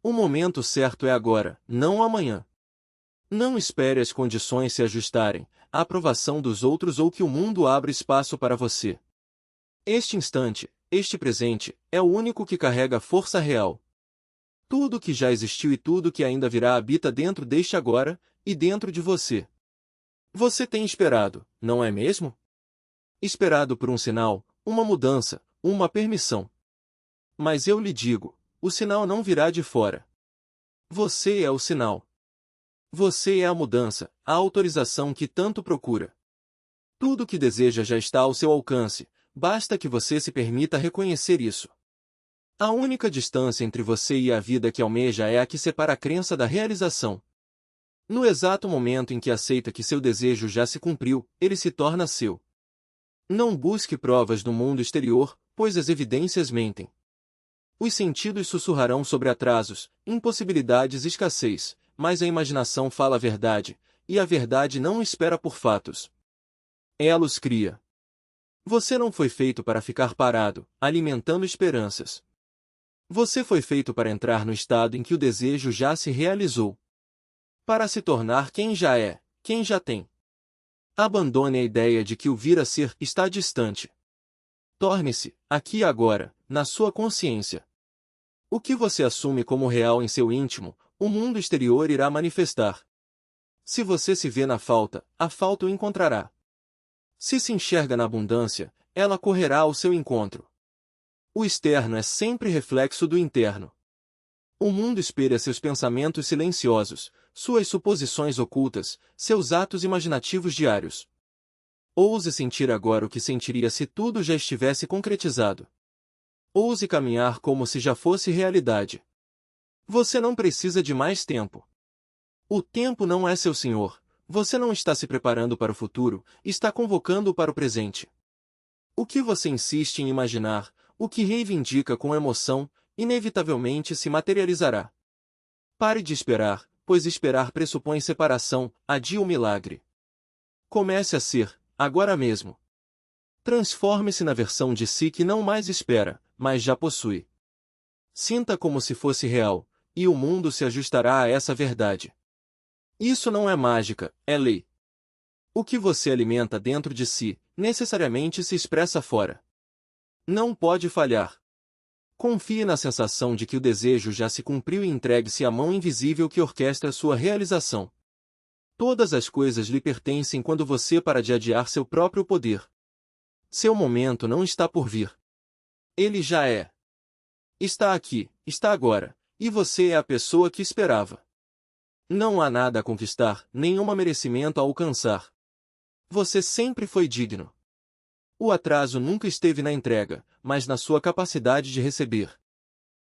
O momento certo é agora, não amanhã. Não espere as condições se ajustarem, a aprovação dos outros ou que o mundo abra espaço para você. Este instante, este presente, é o único que carrega força real. Tudo que já existiu e tudo que ainda virá habita dentro deste agora, e dentro de você. Você tem esperado, não é mesmo? Esperado por um sinal, uma mudança, uma permissão. Mas eu lhe digo, o sinal não virá de fora. Você é o sinal. Você é a mudança, a autorização que tanto procura. Tudo o que deseja já está ao seu alcance, basta que você se permita reconhecer isso. A única distância entre você e a vida que almeja é a que separa a crença da realização. No exato momento em que aceita que seu desejo já se cumpriu, ele se torna seu. Não busque provas no mundo exterior, pois as evidências mentem. Os sentidos sussurrarão sobre atrasos, impossibilidades e escassez, mas a imaginação fala a verdade, e a verdade não espera por fatos. Ela os cria. Você não foi feito para ficar parado, alimentando esperanças. Você foi feito para entrar no estado em que o desejo já se realizou. Para se tornar quem já é, quem já tem. Abandone a ideia de que o vir a ser está distante. Torne-se, aqui e agora, na sua consciência. O que você assume como real em seu íntimo, o mundo exterior irá manifestar. Se você se vê na falta, a falta o encontrará. Se se enxerga na abundância, ela correrá ao seu encontro. O externo é sempre reflexo do interno. O mundo espelha seus pensamentos silenciosos, suas suposições ocultas, seus atos imaginativos diários. Ouse sentir agora o que sentiria se tudo já estivesse concretizado. Ouse caminhar como se já fosse realidade. Você não precisa de mais tempo. O tempo não é seu senhor, você não está se preparando para o futuro, está convocando-o para o presente. O que você insiste em imaginar, o que reivindica com emoção, inevitavelmente se materializará. Pare de esperar, pois esperar pressupõe separação, adie o milagre. Comece a ser, agora mesmo. Transforme-se na versão de si que não mais espera, mas já possui. Sinta como se fosse real, e o mundo se ajustará a essa verdade. Isso não é mágica, é lei. O que você alimenta dentro de si, necessariamente se expressa fora. Não pode falhar. Confie na sensação de que o desejo já se cumpriu e entregue-se à mão invisível que orquestra sua realização. Todas as coisas lhe pertencem quando você para de adiar seu próprio poder. Seu momento não está por vir. Ele já é. Está aqui, está agora, e você é a pessoa que esperava. Não há nada a conquistar, nenhum merecimento a alcançar. Você sempre foi digno. O atraso nunca esteve na entrega, mas na sua capacidade de receber.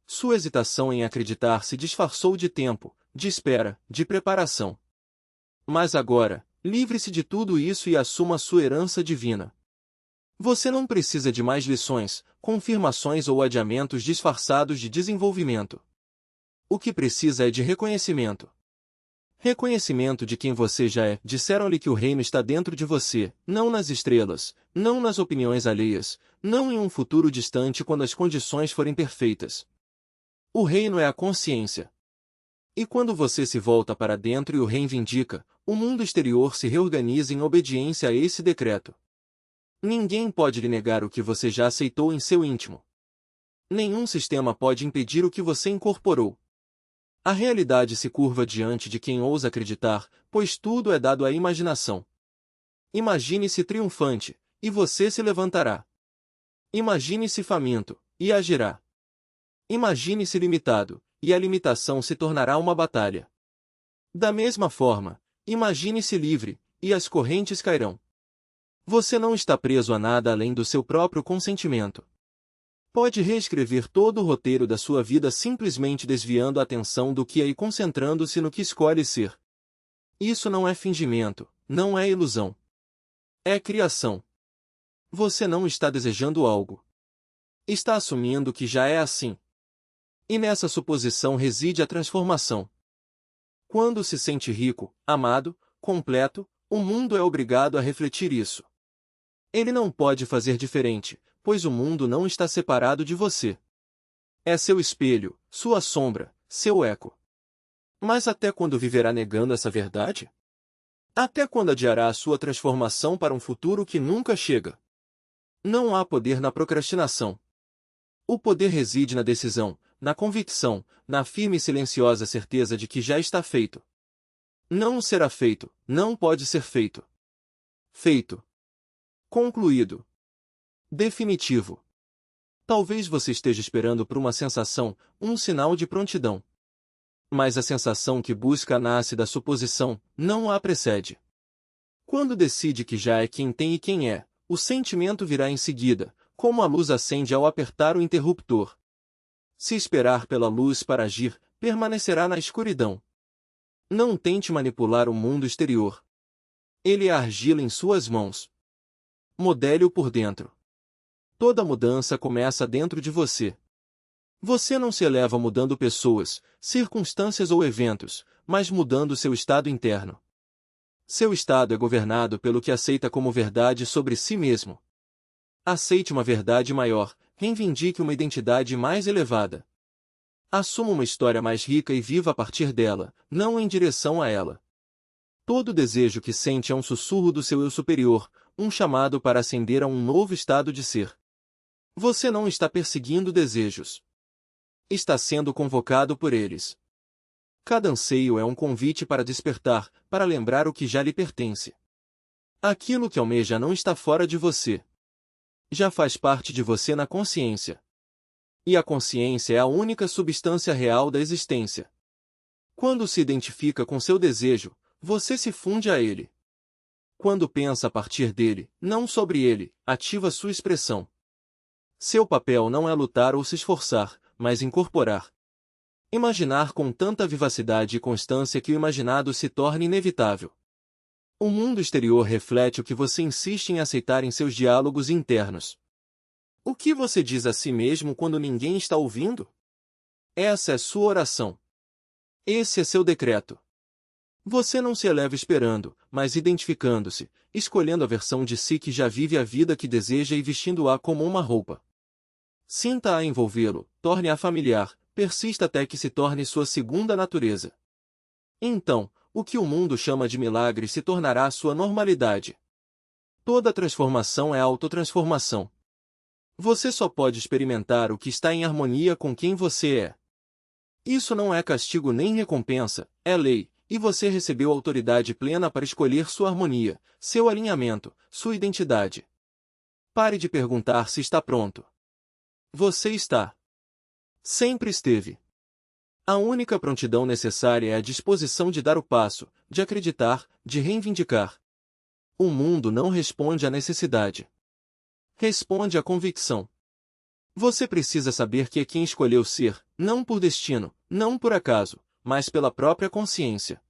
Sua hesitação em acreditar se disfarçou de tempo, de espera, de preparação. Mas agora, livre-se de tudo isso e assuma sua herança divina. Você não precisa de mais lições, confirmações ou adiamentos disfarçados de desenvolvimento. O que precisa é de reconhecimento. Reconhecimento de quem você já é. Disseram-lhe que o reino está dentro de você, não nas estrelas, não nas opiniões alheias, não em um futuro distante quando as condições forem perfeitas. O reino é a consciência. E quando você se volta para dentro e o reivindica, o mundo exterior se reorganiza em obediência a esse decreto. Ninguém pode lhe negar o que você já aceitou em seu íntimo. Nenhum sistema pode impedir o que você incorporou. A realidade se curva diante de quem ousa acreditar, pois tudo é dado à imaginação. Imagine-se triunfante, e você se levantará. Imagine-se faminto, e agirá. Imagine-se limitado, e a limitação se tornará uma batalha. Da mesma forma, imagine-se livre, e as correntes cairão. Você não está preso a nada além do seu próprio consentimento. Pode reescrever todo o roteiro da sua vida simplesmente desviando a atenção do que é e concentrando-se no que escolhe ser. Isso não é fingimento, não é ilusão. É criação. Você não está desejando algo. Está assumindo que já é assim. E nessa suposição reside a transformação. Quando se sente rico, amado, completo, o mundo é obrigado a refletir isso. Ele não pode fazer diferente, pois o mundo não está separado de você. É seu espelho, sua sombra, seu eco. Mas até quando viverá negando essa verdade? Até quando adiará a sua transformação para um futuro que nunca chega? Não há poder na procrastinação. O poder reside na decisão, na convicção, na firme e silenciosa certeza de que já está feito. Não será feito, não pode ser feito. Feito. Concluído. Definitivo. Talvez você esteja esperando por uma sensação, um sinal de prontidão. Mas a sensação que busca nasce da suposição, não a precede. Quando decide que já é quem tem e quem é, o sentimento virá em seguida, como a luz acende ao apertar o interruptor. Se esperar pela luz para agir, permanecerá na escuridão. Não tente manipular o mundo exterior. Ele é argila em suas mãos. Modele-o por dentro. Toda mudança começa dentro de você. Você não se eleva mudando pessoas, circunstâncias ou eventos, mas mudando seu estado interno. Seu estado é governado pelo que aceita como verdade sobre si mesmo. Aceite uma verdade maior, reivindique uma identidade mais elevada. Assuma uma história mais rica e viva a partir dela, não em direção a ela. Todo desejo que sente é um sussurro do seu eu superior, um chamado para ascender a um novo estado de ser. Você não está perseguindo desejos. Está sendo convocado por eles. Cada anseio é um convite para despertar, para lembrar o que já lhe pertence. Aquilo que almeja não está fora de você. Já faz parte de você na consciência. E a consciência é a única substância real da existência. Quando se identifica com seu desejo, você se funde a ele. Quando pensa a partir dele, não sobre ele, ativa sua expressão. Seu papel não é lutar ou se esforçar, mas incorporar. Imaginar com tanta vivacidade e constância que o imaginado se torne inevitável. O mundo exterior reflete o que você insiste em aceitar em seus diálogos internos. O que você diz a si mesmo quando ninguém está ouvindo? Essa é sua oração. Esse é seu decreto. Você não se eleva esperando, mas identificando-se, escolhendo a versão de si que já vive a vida que deseja e vestindo-a como uma roupa. Sinta-a envolvê-lo, torne-a familiar, persista até que se torne sua segunda natureza. Então, o que o mundo chama de milagre se tornará sua normalidade. Toda transformação é autotransformação. Você só pode experimentar o que está em harmonia com quem você é. Isso não é castigo nem recompensa, é lei, e você recebeu autoridade plena para escolher sua harmonia, seu alinhamento, sua identidade. Pare de perguntar se está pronto. Você está. Sempre esteve. A única prontidão necessária é a disposição de dar o passo, de acreditar, de reivindicar. O mundo não responde à necessidade. Responde à convicção. Você precisa saber que é quem escolheu ser, não por destino, não por acaso, mas pela própria consciência.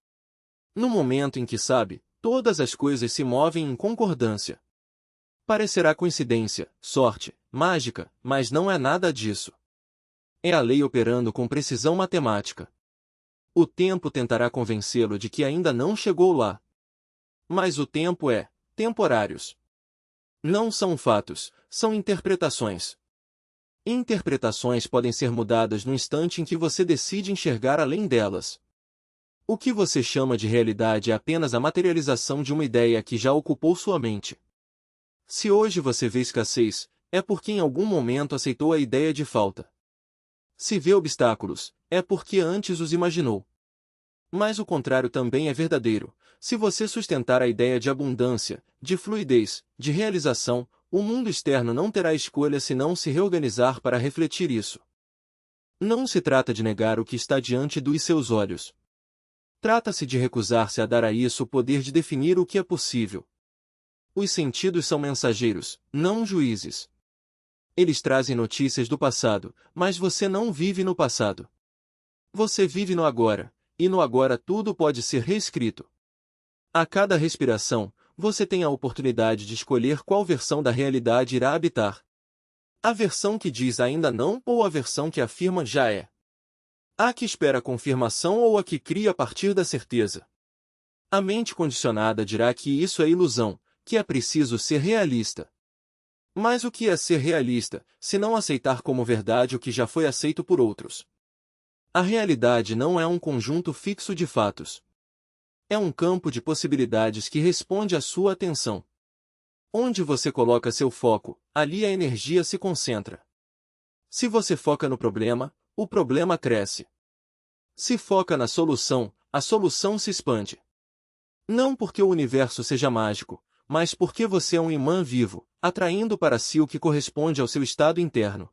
No momento em que sabe, todas as coisas se movem em concordância. Parecerá coincidência, sorte, mágica, mas não é nada disso. É a lei operando com precisão matemática. O tempo tentará convencê-lo de que ainda não chegou lá. Mas o tempo é temporários. Não são fatos, são interpretações. Interpretações podem ser mudadas no instante em que você decide enxergar além delas. O que você chama de realidade é apenas a materialização de uma ideia que já ocupou sua mente. Se hoje você vê escassez, é porque em algum momento aceitou a ideia de falta. Se vê obstáculos, é porque antes os imaginou. Mas o contrário também é verdadeiro. Se você sustentar a ideia de abundância, de fluidez, de realização, o mundo externo não terá escolha senão se reorganizar para refletir isso. Não se trata de negar o que está diante dos seus olhos. Trata-se de recusar-se a dar a isso o poder de definir o que é possível. Os sentidos são mensageiros, não juízes. Eles trazem notícias do passado, mas você não vive no passado. Você vive no agora, e no agora tudo pode ser reescrito. A cada respiração, você tem a oportunidade de escolher qual versão da realidade irá habitar. A versão que diz ainda não ou a versão que afirma já é. A que espera a confirmação ou a que cria a partir da certeza. A mente condicionada dirá que isso é ilusão, que é preciso ser realista. Mas o que é ser realista, se não aceitar como verdade o que já foi aceito por outros? A realidade não é um conjunto fixo de fatos. É um campo de possibilidades que responde à sua atenção. Onde você coloca seu foco, ali a energia se concentra. Se você foca no problema, o problema cresce. Se foca na solução, a solução se expande. Não porque o universo seja mágico, mas porque você é um imã vivo, atraindo para si o que corresponde ao seu estado interno.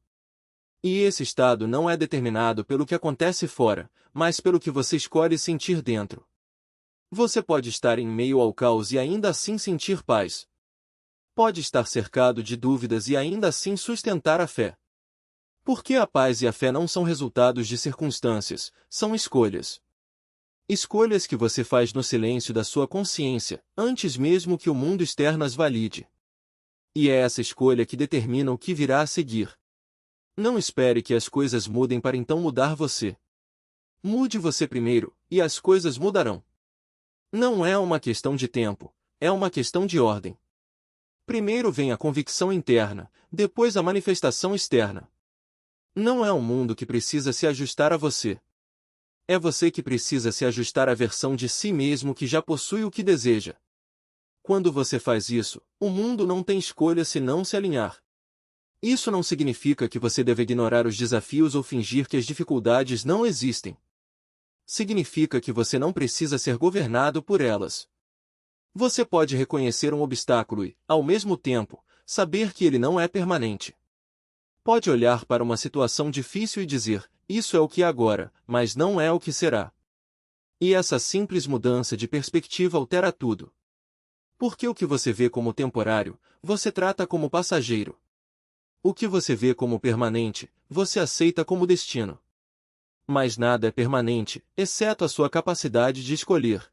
E esse estado não é determinado pelo que acontece fora, mas pelo que você escolhe sentir dentro. Você pode estar em meio ao caos e ainda assim sentir paz. Pode estar cercado de dúvidas e ainda assim sustentar a fé. Porque a paz e a fé não são resultados de circunstâncias, são escolhas. Escolhas que você faz no silêncio da sua consciência, antes mesmo que o mundo externo as valide. E é essa escolha que determina o que virá a seguir. Não espere que as coisas mudem para então mudar você. Mude você primeiro, e as coisas mudarão. Não é uma questão de tempo, é uma questão de ordem. Primeiro vem a convicção interna, depois a manifestação externa. Não é o mundo que precisa se ajustar a você. É você que precisa se ajustar à versão de si mesmo que já possui o que deseja. Quando você faz isso, o mundo não tem escolha senão se alinhar. Isso não significa que você deve ignorar os desafios ou fingir que as dificuldades não existem. Significa que você não precisa ser governado por elas. Você pode reconhecer um obstáculo e, ao mesmo tempo, saber que ele não é permanente. Pode olhar para uma situação difícil e dizer, isso é o que é agora, mas não é o que será. E essa simples mudança de perspectiva altera tudo. Porque o que você vê como temporário, você trata como passageiro. O que você vê como permanente, você aceita como destino. Mas nada é permanente, exceto a sua capacidade de escolher.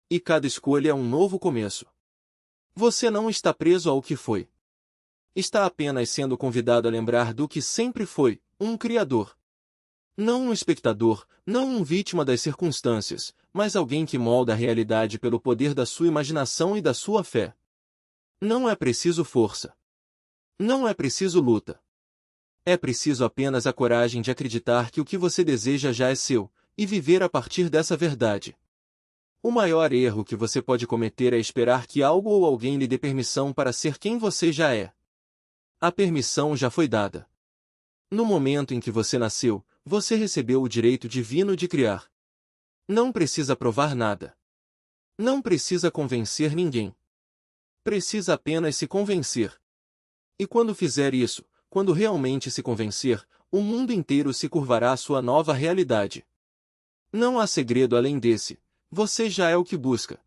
E cada escolha é um novo começo. Você não está preso ao que foi. Está apenas sendo convidado a lembrar do que sempre foi, um criador. Não um espectador, não um vítima das circunstâncias, mas alguém que molda a realidade pelo poder da sua imaginação e da sua fé. Não é preciso força. Não é preciso luta. É preciso apenas a coragem de acreditar que o que você deseja já é seu, e viver a partir dessa verdade. O maior erro que você pode cometer é esperar que algo ou alguém lhe dê permissão para ser quem você já é. A permissão já foi dada. No momento em que você nasceu, você recebeu o direito divino de criar. Não precisa provar nada. Não precisa convencer ninguém. Precisa apenas se convencer. E quando fizer isso, quando realmente se convencer, o mundo inteiro se curvará à sua nova realidade. Não há segredo além desse. Você já é o que busca.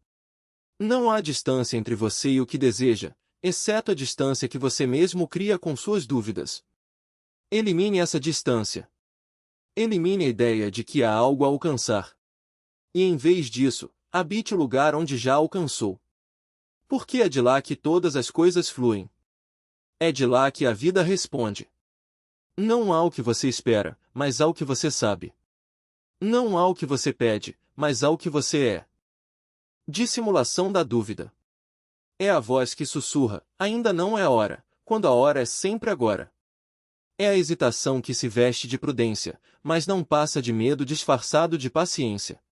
Não há distância entre você e o que deseja, exceto a distância que você mesmo cria com suas dúvidas. Elimine essa distância. Elimine a ideia de que há algo a alcançar. E em vez disso, habite o lugar onde já alcançou. Porque é de lá que todas as coisas fluem. É de lá que a vida responde. Não há o que você espera, mas há o que você sabe. Não há o que você pede, mas há o que você é. Dissimulação da dúvida. É a voz que sussurra, ainda não é a hora, quando a hora é sempre agora. É a hesitação que se veste de prudência, mas não passa de medo disfarçado de paciência.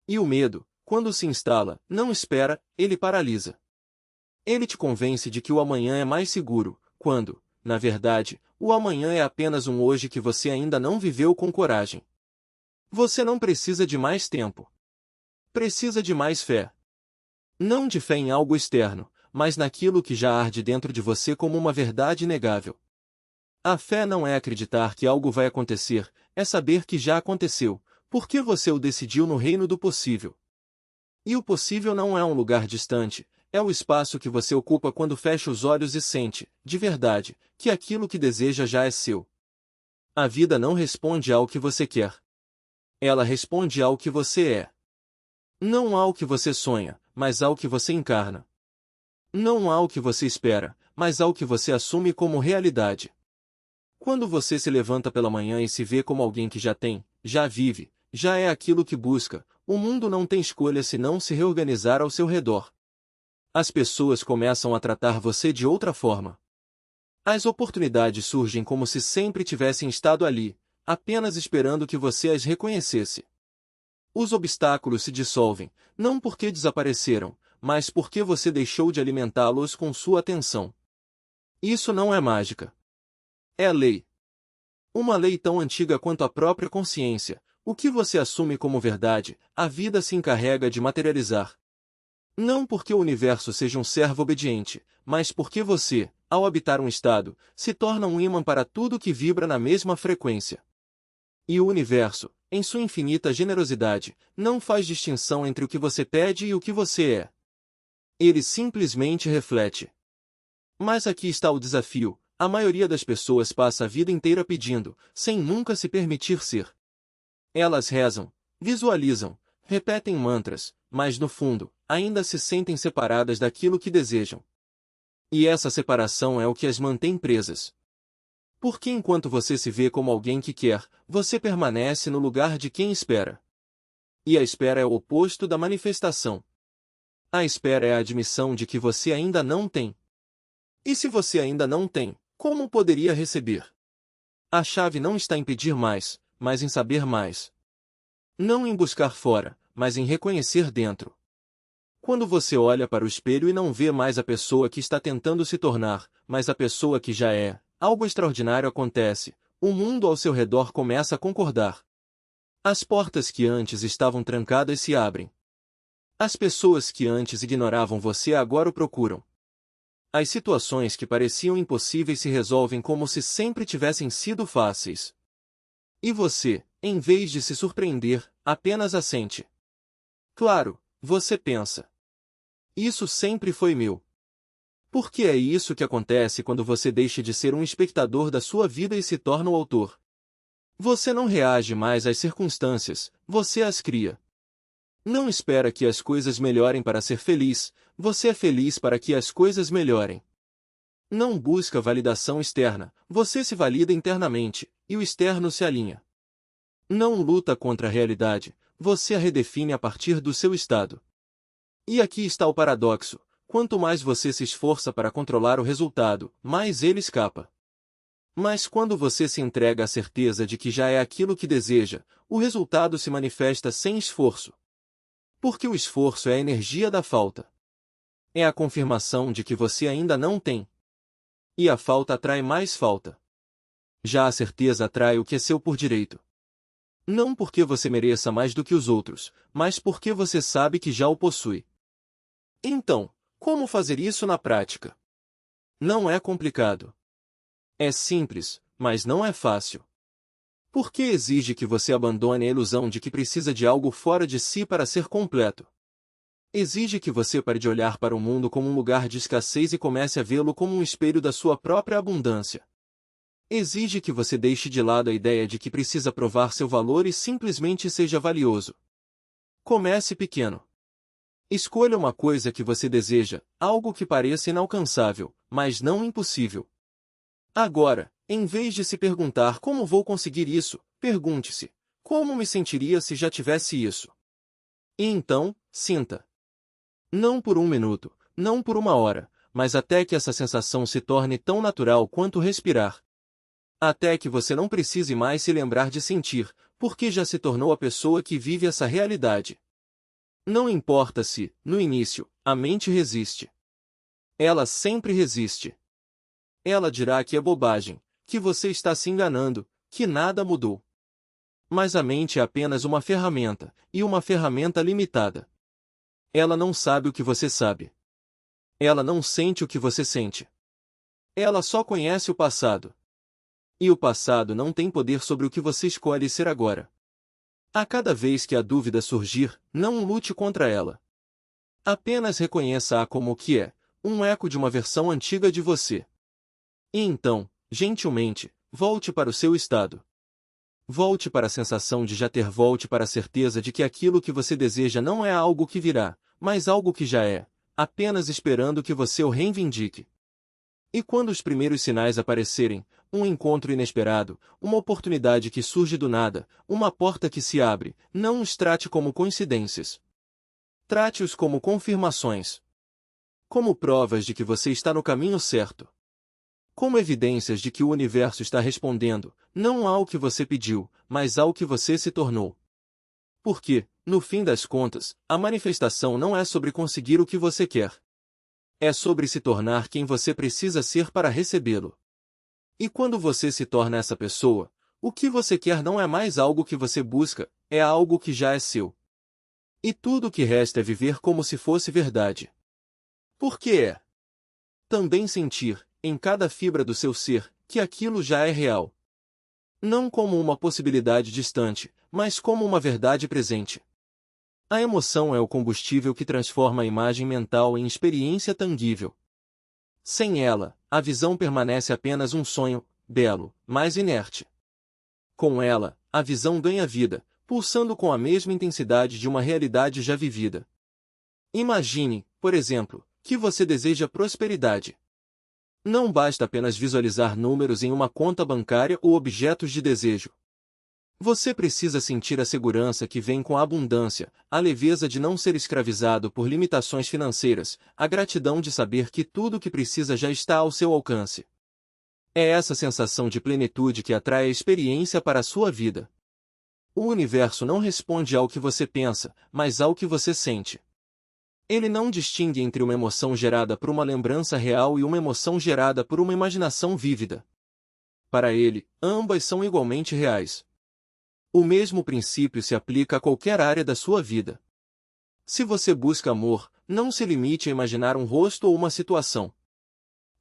E o medo, quando se instala, não espera, ele paralisa. Ele te convence de que o amanhã é mais seguro, quando, na verdade, o amanhã é apenas um hoje que você ainda não viveu com coragem. Você não precisa de mais tempo. Precisa de mais fé. Não de fé em algo externo, mas naquilo que já arde dentro de você como uma verdade inegável. A fé não é acreditar que algo vai acontecer, é saber que já aconteceu, porque você o decidiu no reino do possível. E o possível não é um lugar distante, é o espaço que você ocupa quando fecha os olhos e sente, de verdade, que aquilo que deseja já é seu. A vida não responde ao que você quer. Ela responde ao que você é. Não ao que você sonha, mas ao que você encarna. Não ao que você espera, mas ao que você assume como realidade. Quando você se levanta pela manhã e se vê como alguém que já tem, já vive, já é aquilo que busca, o mundo não tem escolha senão se reorganizar ao seu redor. As pessoas começam a tratar você de outra forma. As oportunidades surgem como se sempre tivessem estado ali, apenas esperando que você as reconhecesse. Os obstáculos se dissolvem, não porque desapareceram, mas porque você deixou de alimentá-los com sua atenção. Isso não é mágica. É lei. Uma lei tão antiga quanto a própria consciência. O que você assume como verdade, a vida se encarrega de materializar. Não porque o universo seja um servo obediente, mas porque você, ao habitar um estado, se torna um ímã para tudo que vibra na mesma frequência. E o universo, em sua infinita generosidade, não faz distinção entre o que você pede e o que você é. Ele simplesmente reflete. Mas aqui está o desafio: a maioria das pessoas passa a vida inteira pedindo, sem nunca se permitir ser. Elas rezam, visualizam, repetem mantras, mas no fundo, ainda se sentem separadas daquilo que desejam. E essa separação é o que as mantém presas. Porque enquanto você se vê como alguém que quer, você permanece no lugar de quem espera. E a espera é o oposto da manifestação. A espera é a admissão de que você ainda não tem. E se você ainda não tem, como poderia receber? A chave não está em pedir mais, mas em saber mais. Não em buscar fora, mas em reconhecer dentro. Quando você olha para o espelho e não vê mais a pessoa que está tentando se tornar, mas a pessoa que já é, algo extraordinário acontece, o mundo ao seu redor começa a concordar. As portas que antes estavam trancadas se abrem. As pessoas que antes ignoravam você agora o procuram. As situações que pareciam impossíveis se resolvem como se sempre tivessem sido fáceis. E você, em vez de se surpreender, apenas assente. Claro, você pensa. Isso sempre foi meu. Porque é isso que acontece quando você deixa de ser um espectador da sua vida e se torna o autor. Você não reage mais às circunstâncias, você as cria. Não espera que as coisas melhorem para ser feliz, você é feliz para que as coisas melhorem. Não busca validação externa, você se valida internamente, e o externo se alinha. Não luta contra a realidade, você a redefine a partir do seu estado. E aqui está o paradoxo: quanto mais você se esforça para controlar o resultado, mais ele escapa. Mas quando você se entrega à certeza de que já é aquilo que deseja, o resultado se manifesta sem esforço. Porque o esforço é a energia da falta. É a confirmação de que você ainda não tem. E a falta atrai mais falta. Já a certeza atrai o que é seu por direito. Não porque você mereça mais do que os outros, mas porque você sabe que já o possui. Então, como fazer isso na prática? Não é complicado. É simples, mas não é fácil. Porque exige que você abandone a ilusão de que precisa de algo fora de si para ser completo. Exige que você pare de olhar para o mundo como um lugar de escassez e comece a vê-lo como um espelho da sua própria abundância. Exige que você deixe de lado a ideia de que precisa provar seu valor e simplesmente seja valioso. Comece pequeno. Escolha uma coisa que você deseja, algo que pareça inalcançável, mas não impossível. Agora, em vez de se perguntar como vou conseguir isso, pergunte-se: como me sentiria se já tivesse isso? E então, sinta. Não por um minuto, não por uma hora, mas até que essa sensação se torne tão natural quanto respirar. Até que você não precise mais se lembrar de sentir, porque já se tornou a pessoa que vive essa realidade. Não importa se, no início, a mente resiste. Ela sempre resiste. Ela dirá que é bobagem, que você está se enganando, que nada mudou. Mas a mente é apenas uma ferramenta, e uma ferramenta limitada. Ela não sabe o que você sabe. Ela não sente o que você sente. Ela só conhece o passado. E o passado não tem poder sobre o que você escolhe ser agora. A cada vez que a dúvida surgir, não lute contra ela. Apenas reconheça-a como o que é, um eco de uma versão antiga de você. E então, gentilmente, volte para o seu estado. Volte para a sensação de já ter, volte para a certeza de que aquilo que você deseja não é algo que virá, mas algo que já é, apenas esperando que você o reivindique. E quando os primeiros sinais aparecerem, um encontro inesperado, uma oportunidade que surge do nada, uma porta que se abre, não os trate como coincidências. Trate-os como confirmações. Como provas de que você está no caminho certo. como evidências de que o universo está respondendo, não ao que você pediu, mas ao que você se tornou. Porque, no fim das contas, a manifestação não é sobre conseguir o que você quer. É sobre se tornar quem você precisa ser para recebê-lo. E quando você se torna essa pessoa, o que você quer não é mais algo que você busca, é algo que já é seu. E tudo o que resta é viver como se fosse verdade. Porque é também sentir, em cada fibra do seu ser, que aquilo já é real. Não como uma possibilidade distante, mas como uma verdade presente. A emoção é o combustível que transforma a imagem mental em experiência tangível. Sem ela, a visão permanece apenas um sonho, belo, mas inerte. Com ela, a visão ganha vida, pulsando com a mesma intensidade de uma realidade já vivida. Imagine, por exemplo, que você deseja prosperidade. Não basta apenas visualizar números em uma conta bancária ou objetos de desejo. Você precisa sentir a segurança que vem com a abundância, a leveza de não ser escravizado por limitações financeiras, a gratidão de saber que tudo o que precisa já está ao seu alcance. É essa sensação de plenitude que atrai a experiência para a sua vida. O universo não responde ao que você pensa, mas ao que você sente. Ele não distingue entre uma emoção gerada por uma lembrança real e uma emoção gerada por uma imaginação vívida. Para ele, ambas são igualmente reais. O mesmo princípio se aplica a qualquer área da sua vida. Se você busca amor, não se limite a imaginar um rosto ou uma situação.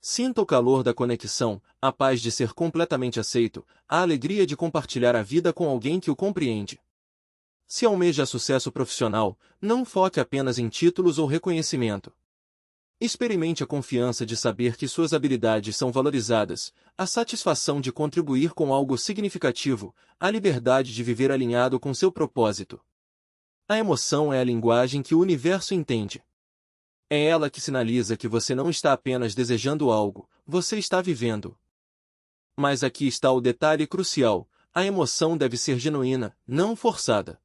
Sinta o calor da conexão, a paz de ser completamente aceito, a alegria de compartilhar a vida com alguém que o compreende. Se almeja sucesso profissional, não foque apenas em títulos ou reconhecimento. Experimente a confiança de saber que suas habilidades são valorizadas, a satisfação de contribuir com algo significativo, a liberdade de viver alinhado com seu propósito. A emoção é a linguagem que o universo entende. É ela que sinaliza que você não está apenas desejando algo, você está vivendo. Mas aqui está o detalhe crucial: a emoção deve ser genuína, não forçada.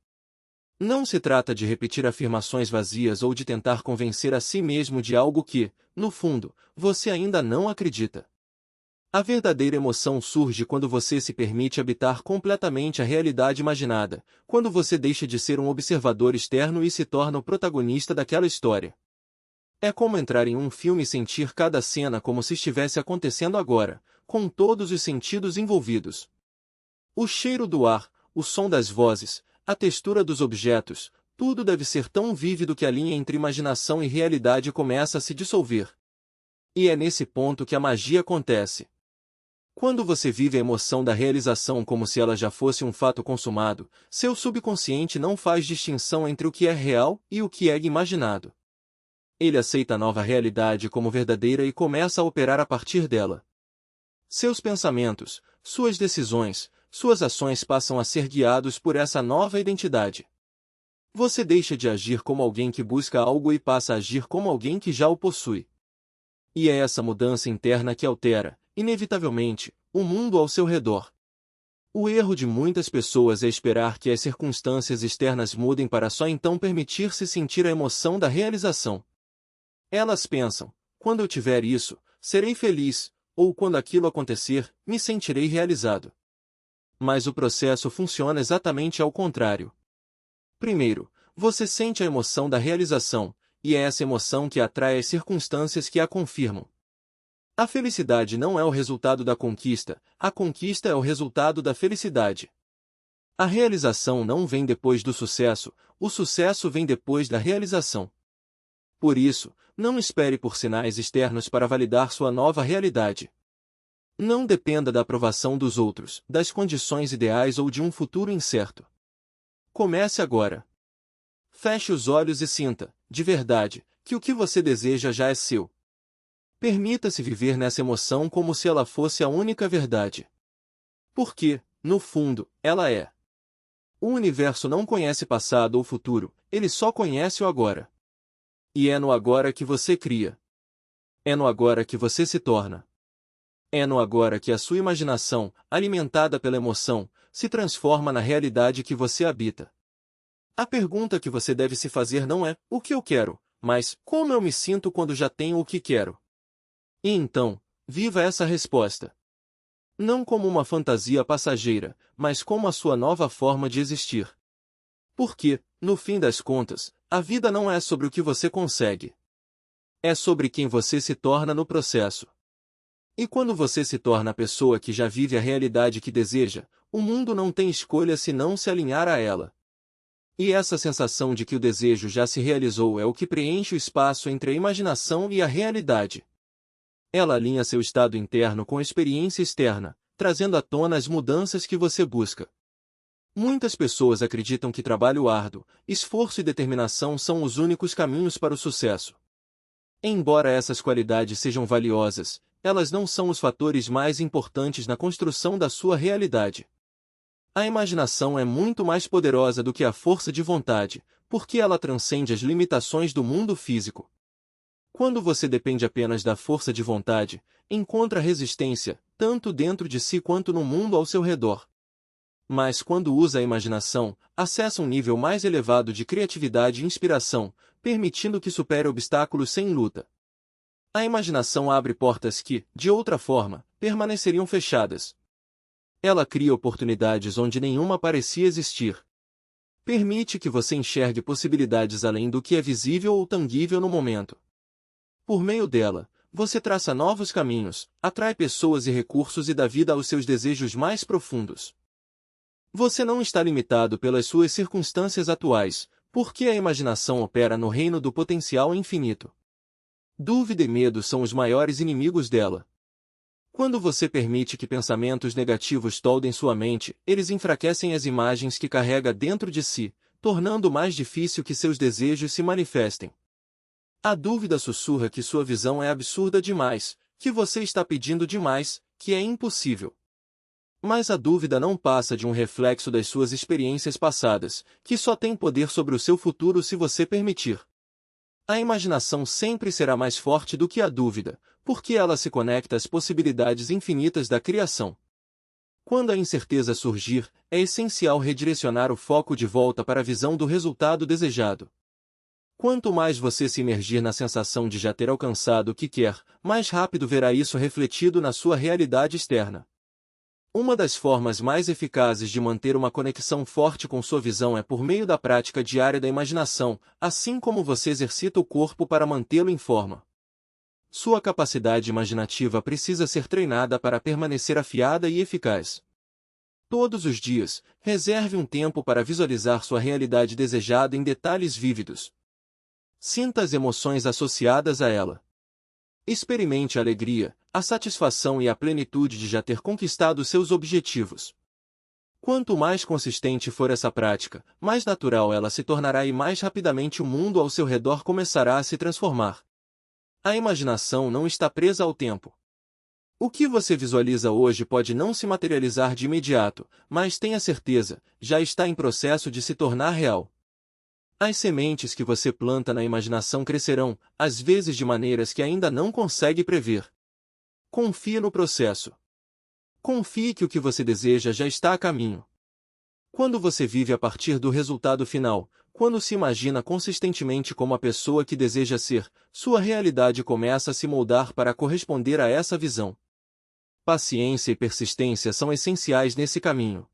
Não se trata de repetir afirmações vazias ou de tentar convencer a si mesmo de algo que, no fundo, você ainda não acredita. A verdadeira emoção surge quando você se permite habitar completamente a realidade imaginada, quando você deixa de ser um observador externo e se torna o protagonista daquela história. É como entrar em um filme e sentir cada cena como se estivesse acontecendo agora, com todos os sentidos envolvidos. O cheiro do ar, o som das vozes, a textura dos objetos, tudo deve ser tão vívido que a linha entre imaginação e realidade começa a se dissolver. E é nesse ponto que a magia acontece. Quando você vive a emoção da realização como se ela já fosse um fato consumado, seu subconsciente não faz distinção entre o que é real e o que é imaginado. Ele aceita a nova realidade como verdadeira e começa a operar a partir dela. Seus pensamentos, suas decisões, suas ações passam a ser guiados por essa nova identidade. Você deixa de agir como alguém que busca algo e passa a agir como alguém que já o possui. E é essa mudança interna que altera, inevitavelmente, o mundo ao seu redor. O erro de muitas pessoas é esperar que as circunstâncias externas mudem para só então permitir-se sentir a emoção da realização. Elas pensam: quando eu tiver isso, serei feliz, ou quando aquilo acontecer, me sentirei realizado. Mas o processo funciona exatamente ao contrário. Primeiro, você sente a emoção da realização, e é essa emoção que atrai as circunstâncias que a confirmam. A felicidade não é o resultado da conquista, a conquista é o resultado da felicidade. A realização não vem depois do sucesso, o sucesso vem depois da realização. Por isso, não espere por sinais externos para validar sua nova realidade. Não dependa da aprovação dos outros, das condições ideais ou de um futuro incerto. Comece agora. Feche os olhos e sinta, de verdade, que o que você deseja já é seu. Permita-se viver nessa emoção como se ela fosse a única verdade. Porque, no fundo, ela é. O universo não conhece passado ou futuro, ele só conhece o agora. E é no agora que você cria. É no agora que você se torna. É no agora que a sua imaginação, alimentada pela emoção, se transforma na realidade que você habita. A pergunta que você deve se fazer não é o que eu quero, mas como eu me sinto quando já tenho o que quero. E então, Viva essa resposta. Não como uma fantasia passageira, mas como a sua nova forma de existir. Porque, no fim das contas, a vida não é sobre o que você consegue. É sobre quem você se torna no processo. E quando você se torna a pessoa que já vive a realidade que deseja, o mundo não tem escolha senão se alinhar a ela. E essa sensação de que o desejo já se realizou é o que preenche o espaço entre a imaginação e a realidade. Ela alinha seu estado interno com a experiência externa, trazendo à tona as mudanças que você busca. Muitas pessoas acreditam que trabalho árduo, esforço e determinação são os únicos caminhos para o sucesso. Embora essas qualidades sejam valiosas, elas não são os fatores mais importantes na construção da sua realidade. A imaginação é muito mais poderosa do que a força de vontade, porque ela transcende as limitações do mundo físico. Quando você depende apenas da força de vontade, encontra resistência, tanto dentro de si quanto no mundo ao seu redor. Mas quando usa a imaginação, acessa um nível mais elevado de criatividade e inspiração, permitindo que supere obstáculos sem luta. A imaginação abre portas que, de outra forma, permaneceriam fechadas. Ela cria oportunidades onde nenhuma parecia existir. Permite que você enxergue possibilidades além do que é visível ou tangível no momento. Por meio dela, você traça novos caminhos, atrai pessoas e recursos e dá vida aos seus desejos mais profundos. Você não está limitado pelas suas circunstâncias atuais, porque a imaginação opera no reino do potencial infinito. Dúvida e medo são os maiores inimigos dela. Quando você permite que pensamentos negativos toldem sua mente, eles enfraquecem as imagens que carrega dentro de si, tornando mais difícil que seus desejos se manifestem. A dúvida sussurra que sua visão é absurda demais, que você está pedindo demais, que é impossível. Mas a dúvida não passa de um reflexo das suas experiências passadas, que só tem poder sobre o seu futuro se você permitir. A imaginação sempre será mais forte do que a dúvida, porque ela se conecta às possibilidades infinitas da criação. Quando a incerteza surgir, é essencial redirecionar o foco de volta para a visão do resultado desejado. Quanto mais você se imergir na sensação de já ter alcançado o que quer, mais rápido verá isso refletido na sua realidade externa. Uma das formas mais eficazes de manter uma conexão forte com sua visão é por meio da prática diária da imaginação, assim como você exercita o corpo para mantê-lo em forma. Sua capacidade imaginativa precisa ser treinada para permanecer afiada e eficaz. Todos os dias, reserve um tempo para visualizar sua realidade desejada em detalhes vívidos. Sinta as emoções associadas a ela. Experimente a alegria, a satisfação e a plenitude de já ter conquistado seus objetivos. Quanto mais consistente for essa prática, mais natural ela se tornará e mais rapidamente o mundo ao seu redor começará a se transformar. A imaginação não está presa ao tempo. O que você visualiza hoje pode não se materializar de imediato, mas tenha certeza, já está em processo de se tornar real. As sementes que você planta na imaginação crescerão, às vezes de maneiras que ainda não consegue prever. Confie no processo. Confie que o que você deseja já está a caminho. Quando você vive a partir do resultado final, quando se imagina consistentemente como a pessoa que deseja ser, sua realidade começa a se moldar para corresponder a essa visão. Paciência e persistência são essenciais nesse caminho.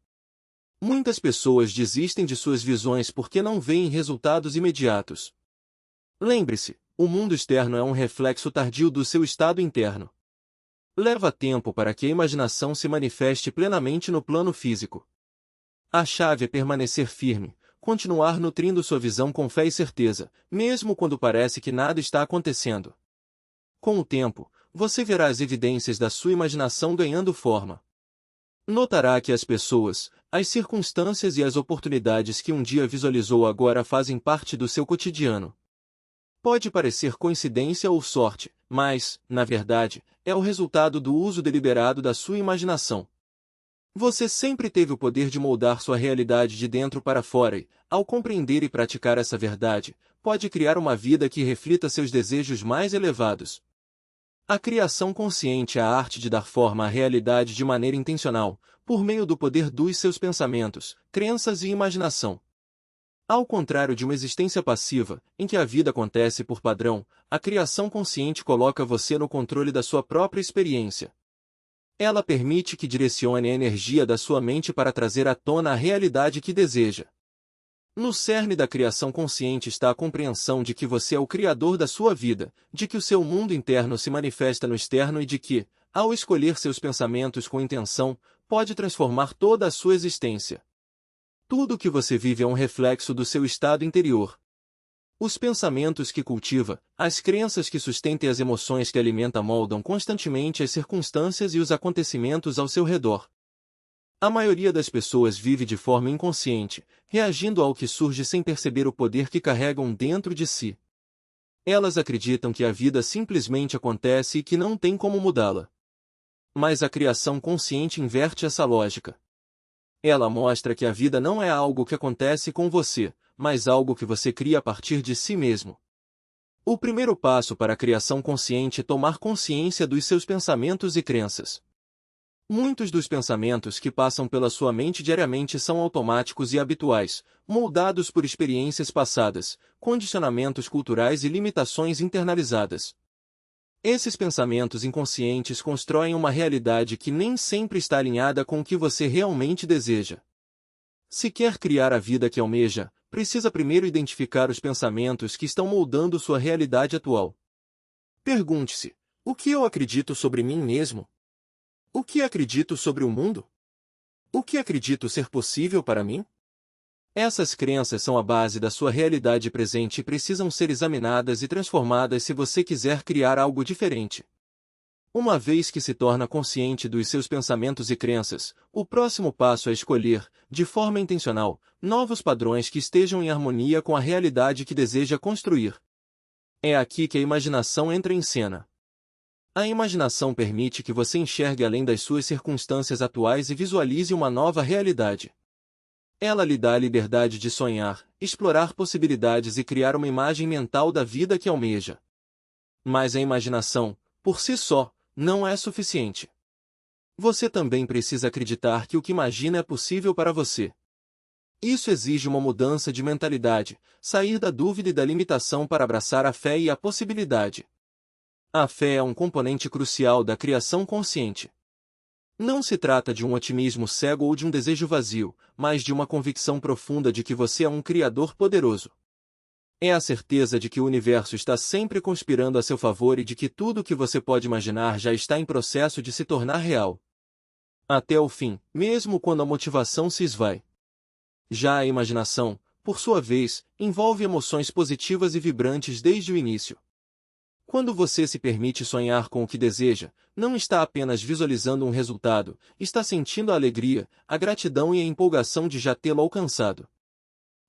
Muitas pessoas desistem de suas visões porque não veem resultados imediatos. Lembre-se, o mundo externo é um reflexo tardio do seu estado interno. Leva tempo para que a imaginação se manifeste plenamente no plano físico. A chave é permanecer firme, continuar nutrindo sua visão com fé e certeza, mesmo quando parece que nada está acontecendo. Com o tempo, você verá as evidências da sua imaginação ganhando forma. Notará que as pessoas, as circunstâncias e as oportunidades que um dia visualizou agora fazem parte do seu cotidiano. Pode parecer coincidência ou sorte, mas, na verdade, é o resultado do uso deliberado da sua imaginação. Você sempre teve o poder de moldar sua realidade de dentro para fora e, ao compreender e praticar essa verdade, pode criar uma vida que reflita seus desejos mais elevados. A criação consciente é a arte de dar forma à realidade de maneira intencional, por meio do poder dos seus pensamentos, crenças e imaginação. Ao contrário de uma existência passiva, em que a vida acontece por padrão, a criação consciente coloca você no controle da sua própria experiência. Ela permite que direcione a energia da sua mente para trazer à tona a realidade que deseja. No cerne da criação consciente está a compreensão de que você é o criador da sua vida, de que o seu mundo interno se manifesta no externo e de que, ao escolher seus pensamentos com intenção, pode transformar toda a sua existência. Tudo o que você vive é um reflexo do seu estado interior. Os pensamentos que cultiva, as crenças que sustentam e as emoções que alimenta moldam constantemente as circunstâncias e os acontecimentos ao seu redor. A maioria das pessoas vive de forma inconsciente, reagindo ao que surge sem perceber o poder que carregam dentro de si. Elas acreditam que a vida simplesmente acontece e que não tem como mudá-la. Mas a criação consciente inverte essa lógica. Ela mostra que a vida não é algo que acontece com você, mas algo que você cria a partir de si mesmo. O primeiro passo para a criação consciente é tomar consciência dos seus pensamentos e crenças. Muitos dos pensamentos que passam pela sua mente diariamente são automáticos e habituais, moldados por experiências passadas, condicionamentos culturais e limitações internalizadas. Esses pensamentos inconscientes constroem uma realidade que nem sempre está alinhada com o que você realmente deseja. Se quer criar a vida que almeja, precisa primeiro identificar os pensamentos que estão moldando sua realidade atual. Pergunte-se: o que eu acredito sobre mim mesmo? O que acredito sobre o mundo? O que acredito ser possível para mim? Essas crenças são a base da sua realidade presente e precisam ser examinadas e transformadas se você quiser criar algo diferente. Uma vez que se torna consciente dos seus pensamentos e crenças, o próximo passo é escolher, de forma intencional, novos padrões que estejam em harmonia com a realidade que deseja construir. É aqui que a imaginação entra em cena. A imaginação permite que você enxergue além das suas circunstâncias atuais e visualize uma nova realidade. Ela lhe dá a liberdade de sonhar, explorar possibilidades e criar uma imagem mental da vida que almeja. Mas a imaginação, por si só, não é suficiente. Você também precisa acreditar que o que imagina é possível para você. Isso exige uma mudança de mentalidade, sair da dúvida e da limitação para abraçar a fé e a possibilidade. A fé é um componente crucial da criação consciente. Não se trata de um otimismo cego ou de um desejo vazio, mas de uma convicção profunda de que você é um Criador poderoso. É a certeza de que o universo está sempre conspirando a seu favor e de que tudo o que você pode imaginar já está em processo de se tornar real. Até o fim, mesmo quando a motivação se esvai. Já a imaginação, por sua vez, envolve emoções positivas e vibrantes desde o início. Quando você se permite sonhar com o que deseja, não está apenas visualizando um resultado, está sentindo a alegria, a gratidão e a empolgação de já tê-lo alcançado.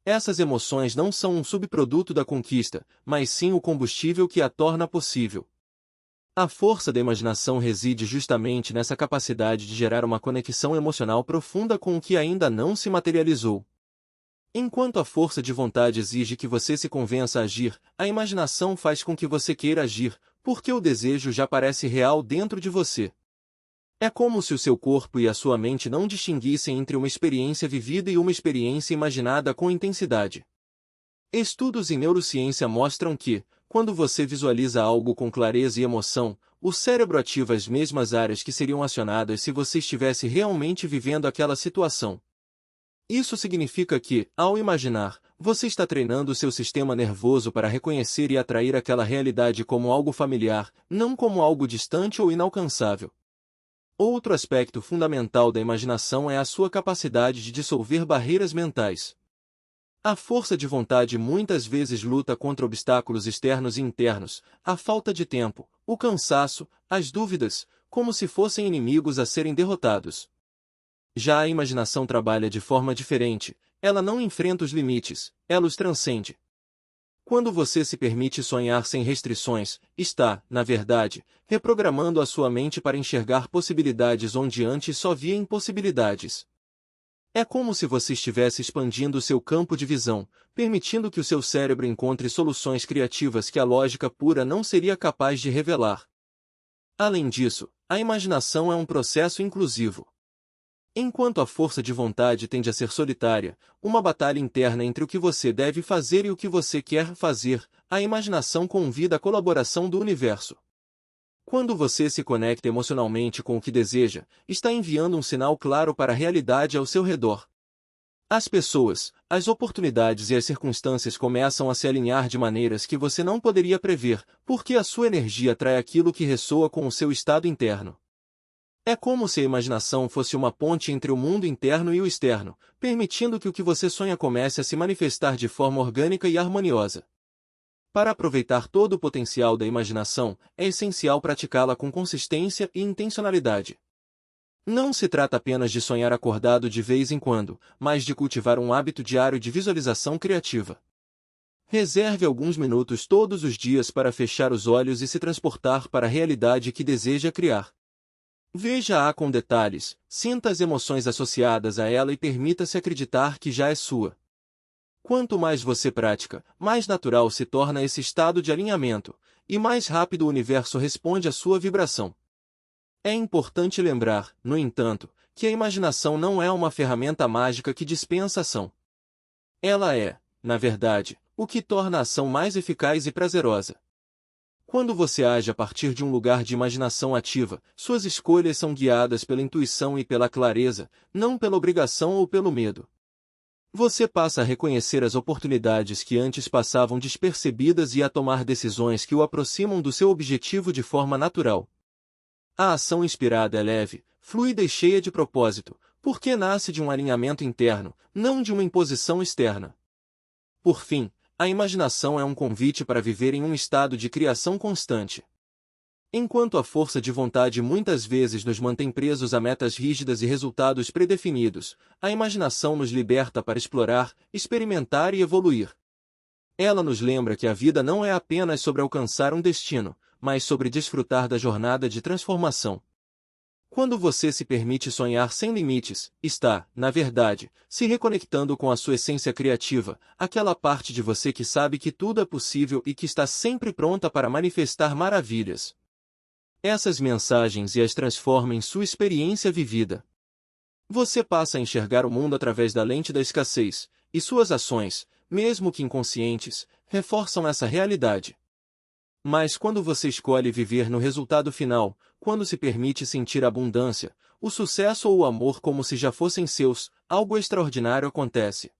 Essas emoções não são um subproduto da conquista, mas sim o combustível que a torna possível. A força da imaginação reside justamente nessa capacidade de gerar uma conexão emocional profunda com o que ainda não se materializou. Enquanto a força de vontade exige que você se convença a agir, a imaginação faz com que você queira agir, porque o desejo já parece real dentro de você. É como se o seu corpo e a sua mente não distinguissem entre uma experiência vivida e uma experiência imaginada com intensidade. Estudos em neurociência mostram que, quando você visualiza algo com clareza e emoção, o cérebro ativa as mesmas áreas que seriam acionadas se você estivesse realmente vivendo aquela situação. Isso significa que, ao imaginar, você está treinando o seu sistema nervoso para reconhecer e atrair aquela realidade como algo familiar, não como algo distante ou inalcançável. Outro aspecto fundamental da imaginação é a sua capacidade de dissolver barreiras mentais. A força de vontade muitas vezes luta contra obstáculos externos e internos, a falta de tempo, o cansaço, as dúvidas, como se fossem inimigos a serem derrotados. Já a imaginação trabalha de forma diferente, ela não enfrenta os limites, ela os transcende. Quando você se permite sonhar sem restrições, está, na verdade, reprogramando a sua mente para enxergar possibilidades onde antes só via impossibilidades. É como se você estivesse expandindo seu campo de visão, permitindo que o seu cérebro encontre soluções criativas que a lógica pura não seria capaz de revelar. Além disso, a imaginação é um processo inclusivo. Enquanto a força de vontade tende a ser solitária, uma batalha interna entre o que você deve fazer e o que você quer fazer, a imaginação convida a colaboração do universo. Quando você se conecta emocionalmente com o que deseja, está enviando um sinal claro para a realidade ao seu redor. As pessoas, as oportunidades e as circunstâncias começam a se alinhar de maneiras que você não poderia prever, porque a sua energia atrai aquilo que ressoa com o seu estado interno. É como se a imaginação fosse uma ponte entre o mundo interno e o externo, permitindo que o que você sonha comece a se manifestar de forma orgânica e harmoniosa. Para aproveitar todo o potencial da imaginação, é essencial praticá-la com consistência e intencionalidade. Não se trata apenas de sonhar acordado de vez em quando, mas de cultivar um hábito diário de visualização criativa. Reserve alguns minutos todos os dias para fechar os olhos e se transportar para a realidade que deseja criar. Veja-a com detalhes, sinta as emoções associadas a ela e permita-se acreditar que já é sua. Quanto mais você pratica, mais natural se torna esse estado de alinhamento, e mais rápido o universo responde à sua vibração. É importante lembrar, no entanto, que a imaginação não é uma ferramenta mágica que dispensa ação. Ela é, na verdade, o que torna a ação mais eficaz e prazerosa. Quando você age a partir de um lugar de imaginação ativa, suas escolhas são guiadas pela intuição e pela clareza, não pela obrigação ou pelo medo. Você passa a reconhecer as oportunidades que antes passavam despercebidas e a tomar decisões que o aproximam do seu objetivo de forma natural. A ação inspirada é leve, fluida e cheia de propósito, porque nasce de um alinhamento interno, não de uma imposição externa. Por fim, a imaginação é um convite para viver em um estado de criação constante. Enquanto a força de vontade muitas vezes nos mantém presos a metas rígidas e resultados predefinidos, a imaginação nos liberta para explorar, experimentar e evoluir. Ela nos lembra que a vida não é apenas sobre alcançar um destino, mas sobre desfrutar da jornada de transformação. Quando você se permite sonhar sem limites, está, na verdade, se reconectando com a sua essência criativa, aquela parte de você que sabe que tudo é possível e que está sempre pronta para manifestar maravilhas. Essas mensagens e as transforma em sua experiência vivida. Você passa a enxergar o mundo através da lente da escassez, e suas ações, mesmo que inconscientes, reforçam essa realidade. Mas quando você escolhe viver no resultado final, quando se permite sentir a abundância, o sucesso ou o amor como se já fossem seus, algo extraordinário acontece.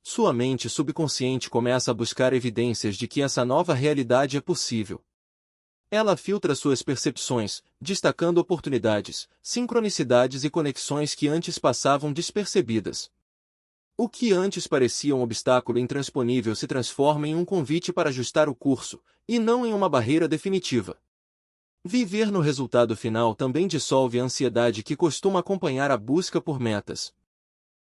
Sua mente subconsciente começa a buscar evidências de que essa nova realidade é possível. Ela filtra suas percepções, destacando oportunidades, sincronicidades e conexões que antes passavam despercebidas. O que antes parecia um obstáculo intransponível se transforma em um convite para ajustar o curso, e não em uma barreira definitiva. Viver no resultado final também dissolve a ansiedade que costuma acompanhar a busca por metas.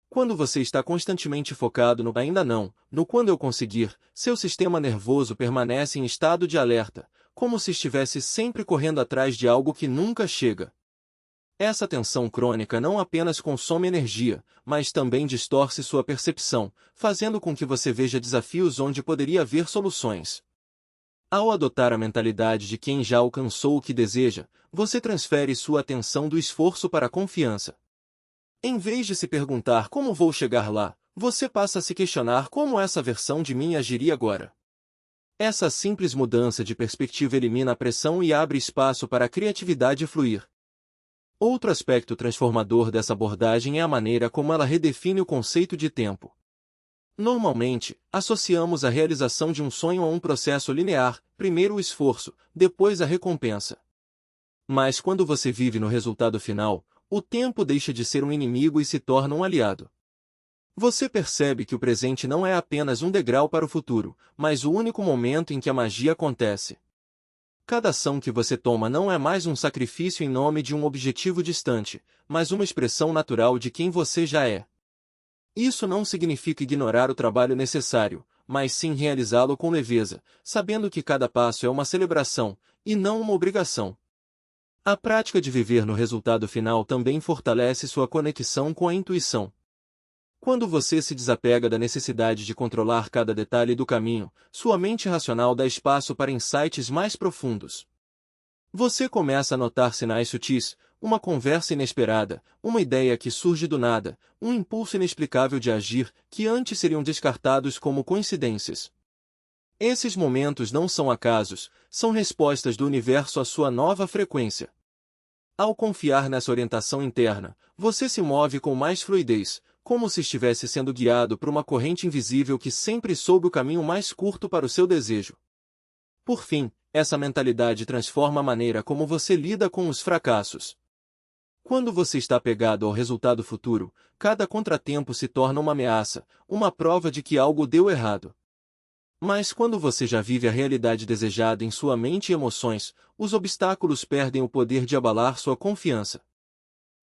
Quando você está constantemente focado no ainda não, no quando eu conseguir, seu sistema nervoso permanece em estado de alerta, como se estivesse sempre correndo atrás de algo que nunca chega. Essa tensão crônica não apenas consome energia, mas também distorce sua percepção, fazendo com que você veja desafios onde poderia haver soluções. Ao adotar a mentalidade de quem já alcançou o que deseja, você transfere sua atenção do esforço para a confiança. Em vez de se perguntar como vou chegar lá, você passa a se questionar como essa versão de mim agiria agora. Essa simples mudança de perspectiva elimina a pressão e abre espaço para a criatividade fluir. Outro aspecto transformador dessa abordagem é a maneira como ela redefine o conceito de tempo. Normalmente, associamos a realização de um sonho a um processo linear, primeiro o esforço, depois a recompensa. Mas quando você vive no resultado final, o tempo deixa de ser um inimigo e se torna um aliado. Você percebe que o presente não é apenas um degrau para o futuro, mas o único momento em que a magia acontece. Cada ação que você toma não é mais um sacrifício em nome de um objetivo distante, mas uma expressão natural de quem você já é. Isso não significa ignorar o trabalho necessário, mas sim realizá-lo com leveza, sabendo que cada passo é uma celebração, e não uma obrigação. A prática de viver no resultado final também fortalece sua conexão com a intuição. Quando você se desapega da necessidade de controlar cada detalhe do caminho, sua mente racional dá espaço para insights mais profundos. Você começa a notar sinais sutis, uma conversa inesperada, uma ideia que surge do nada, um impulso inexplicável de agir, que antes seriam descartados como coincidências. Esses momentos não são acasos, são respostas do universo à sua nova frequência. Ao confiar nessa orientação interna, você se move com mais fluidez, como se estivesse sendo guiado por uma corrente invisível que sempre soube o caminho mais curto para o seu desejo. Por fim, essa mentalidade transforma a maneira como você lida com os fracassos. Quando você está apegado ao resultado futuro, cada contratempo se torna uma ameaça, uma prova de que algo deu errado. Mas quando você já vive a realidade desejada em sua mente e emoções, os obstáculos perdem o poder de abalar sua confiança.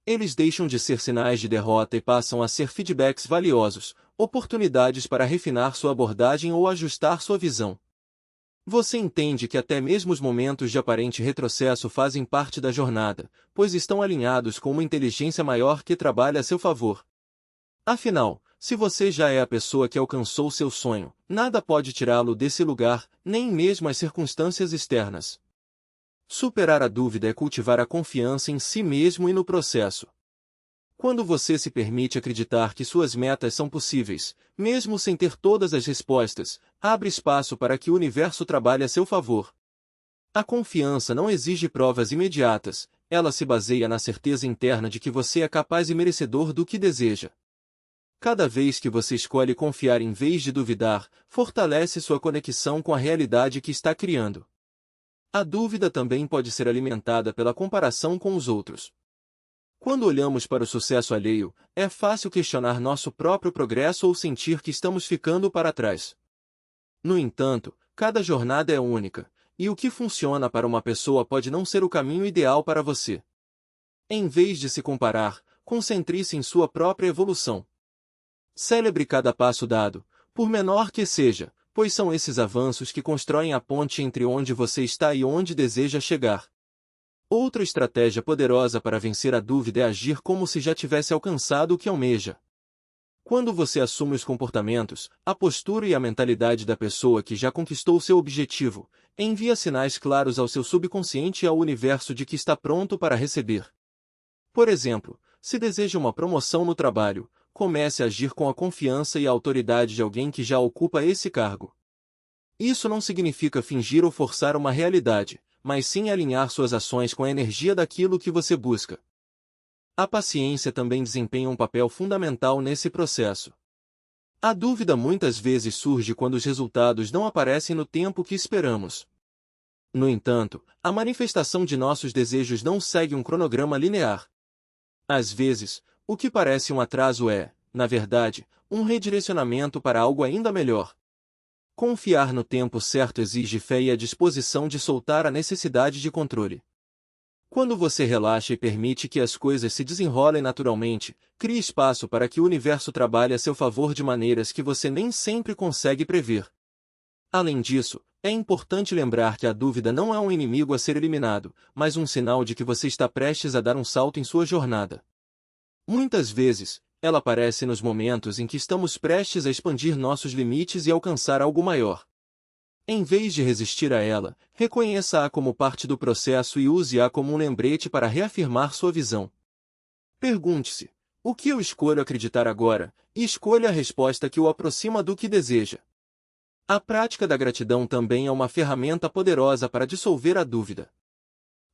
Eles deixam de ser sinais de derrota e passam a ser feedbacks valiosos, oportunidades para refinar sua abordagem ou ajustar sua visão. Você entende que até mesmo os momentos de aparente retrocesso fazem parte da jornada, pois estão alinhados com uma inteligência maior que trabalha a seu favor. Afinal, se você já é a pessoa que alcançou seu sonho, nada pode tirá-lo desse lugar, nem mesmo as circunstâncias externas. Superar a dúvida é cultivar a confiança em si mesmo e no processo. Quando você se permite acreditar que suas metas são possíveis, mesmo sem ter todas as respostas, abre espaço para que o universo trabalhe a seu favor. A confiança não exige provas imediatas, ela se baseia na certeza interna de que você é capaz e merecedor do que deseja. Cada vez que você escolhe confiar em vez de duvidar, fortalece sua conexão com a realidade que está criando. A dúvida também pode ser alimentada pela comparação com os outros. Quando olhamos para o sucesso alheio, é fácil questionar nosso próprio progresso ou sentir que estamos ficando para trás. No entanto, cada jornada é única, e o que funciona para uma pessoa pode não ser o caminho ideal para você. Em vez de se comparar, concentre-se em sua própria evolução. Celebre cada passo dado, por menor que seja, pois são esses avanços que constroem a ponte entre onde você está e onde deseja chegar. Outra estratégia poderosa para vencer a dúvida é agir como se já tivesse alcançado o que almeja. Quando você assume os comportamentos, a postura e a mentalidade da pessoa que já conquistou seu objetivo, envia sinais claros ao seu subconsciente e ao universo de que está pronto para receber. Por exemplo, se deseja uma promoção no trabalho, comece a agir com a confiança e a autoridade de alguém que já ocupa esse cargo. Isso não significa fingir ou forçar uma realidade, mas sim alinhar suas ações com a energia daquilo que você busca. A paciência também desempenha um papel fundamental nesse processo. A dúvida muitas vezes surge quando os resultados não aparecem no tempo que esperamos. No entanto, a manifestação de nossos desejos não segue um cronograma linear. Às vezes, o que parece um atraso é, na verdade, um redirecionamento para algo ainda melhor. Confiar no tempo certo exige fé e a disposição de soltar a necessidade de controle. Quando você relaxa e permite que as coisas se desenrolem naturalmente, crie espaço para que o universo trabalhe a seu favor de maneiras que você nem sempre consegue prever. Além disso, é importante lembrar que a dúvida não é um inimigo a ser eliminado, mas um sinal de que você está prestes a dar um salto em sua jornada. Muitas vezes, ela aparece nos momentos em que estamos prestes a expandir nossos limites e alcançar algo maior. Em vez de resistir a ela, reconheça-a como parte do processo e use-a como um lembrete para reafirmar sua visão. Pergunte-se: o que eu escolho acreditar agora? E escolha a resposta que o aproxima do que deseja. A prática da gratidão também é uma ferramenta poderosa para dissolver a dúvida.